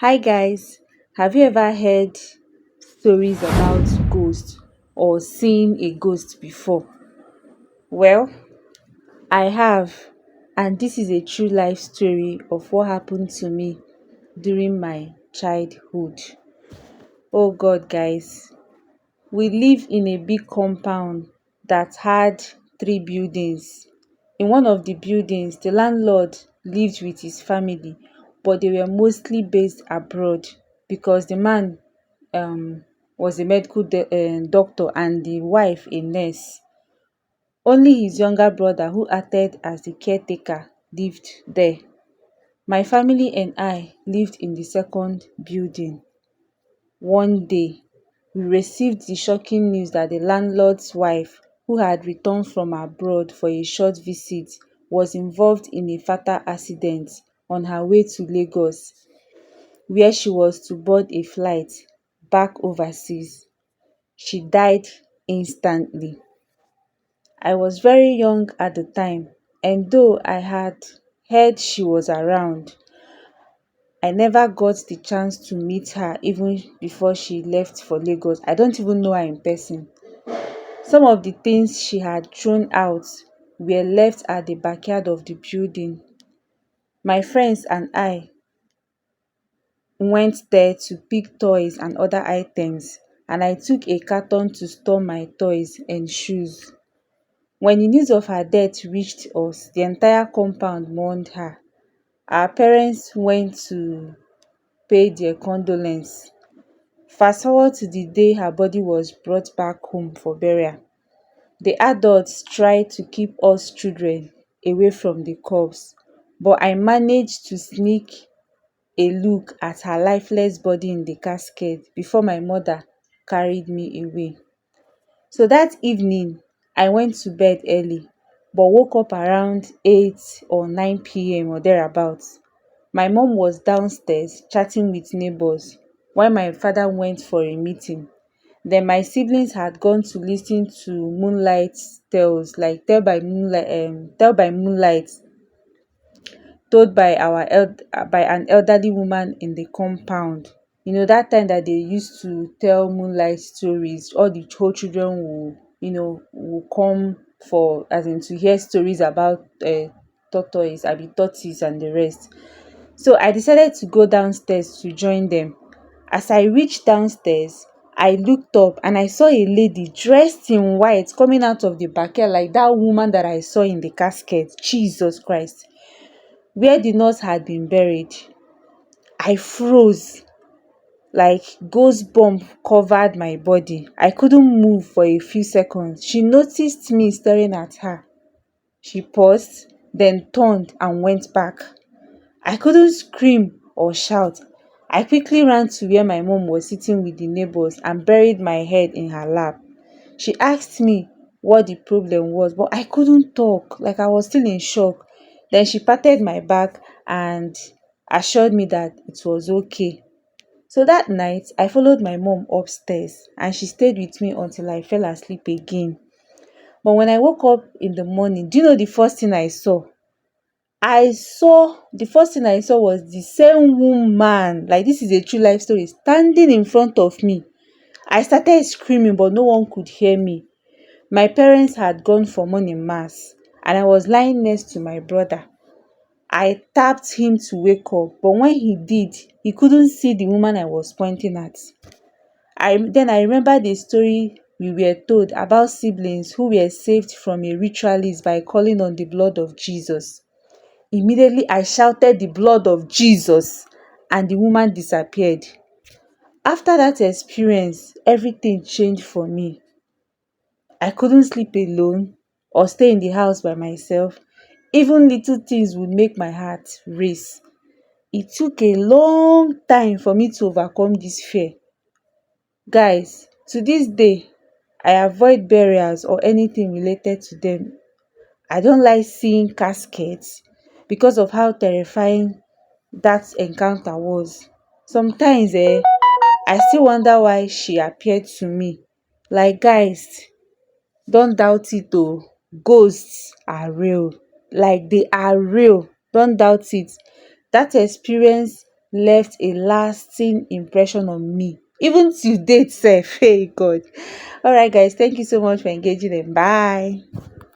Hi guys, have you ever heard stories about ghosts or seen a ghost before? Well, I have, and this is a true life story of what happened to me during my childhood. Oh God, guys, we live in a big compound that had three buildings. In one of the buildings, the landlord lived with his family, but they were mostly based abroad because the man was a doctor and the wife a nurse. Only his younger brother, who acted as the caretaker, lived there. My family and I lived in the second building. One day, we received the shocking news that the landlord's wife, who had returned from abroad for a short visit, was involved in a fatal accident on her way to Lagos, where she was to board a flight back overseas. She died instantly. I was very young at the time, and though I had heard she was around, I never got the chance to meet her even before she left for Lagos. I don't even know her in person. Some of the things she had thrown out were left at the backyard of the building. My friends and I went there to pick toys and other items, and I took a carton to store my toys and shoes. When the news of her death reached us, the entire compound mourned her. Our parents went to pay their condolence. Fast forward to the day her body was brought back home for burial. The adults tried to keep us children away from the corpse, but I managed to sneak a look at her lifeless body in the casket before my mother carried me away. So that evening, I went to bed early, but woke up around 8 or 9 p.m. or thereabouts. My mom was downstairs chatting with neighbors while my father went for a meeting. Then my siblings had gone to listen to moonlight tales, like tell by moonlight, told by by an elderly woman in the compound. Dat time that they used to tell moonlight stories, all the whole children will come for, as in, to hear stories about tortoise, abi tortoise and the rest. So I decided to go downstairs to join them. As I reached downstairs, I looked up and I saw a lady dressed in white coming out of the backyard, like that woman that I saw in the casket. Jesus Christ. Where the nurse had been buried, I froze, like goosebump covered my body. I couldn't move for a few seconds. She noticed me staring at her. She paused, then turned and went back. I couldn't scream or shout. I quickly ran to where my mom was sitting with the neighbors and buried my head in her lap. She asked me what the problem was, but I couldn't talk, like I was still in shock. Then she patted my back and assured me that it was okay. So that night, I followed my mom upstairs and she stayed with me until I fell asleep again. But when I woke up in the morning, do you know the first thing I saw? The first thing I saw was the same woman, like this is a true life story, standing in front of me. I started screaming, but no one could hear me. My parents had gone for morning mass and I was lying next to my brother. I tapped him to wake up, but when he did, he couldn't see the woman I was pointing at. I remember the story we were told about siblings who were saved from a ritualist by calling on the blood of Jesus. Immediately I shouted the blood of Jesus and the woman disappeared. After that experience, everything changed for me. I couldn't sleep alone or stay in the house by myself. Even little things would make my heart race. It took a long time for me to overcome this fear. Guys, to this day, I avoid burials or anything related to them. I don't like seeing caskets because of how terrifying that encounter was. Sometimes I still wonder why she appeared to me. Like, guys, don't doubt it oh. Ghosts are real. Like, they are real. Don't doubt it. That experience left a lasting impression on me. Even to date sef, hey God. Alright guys, thank you so much for engaging and bye.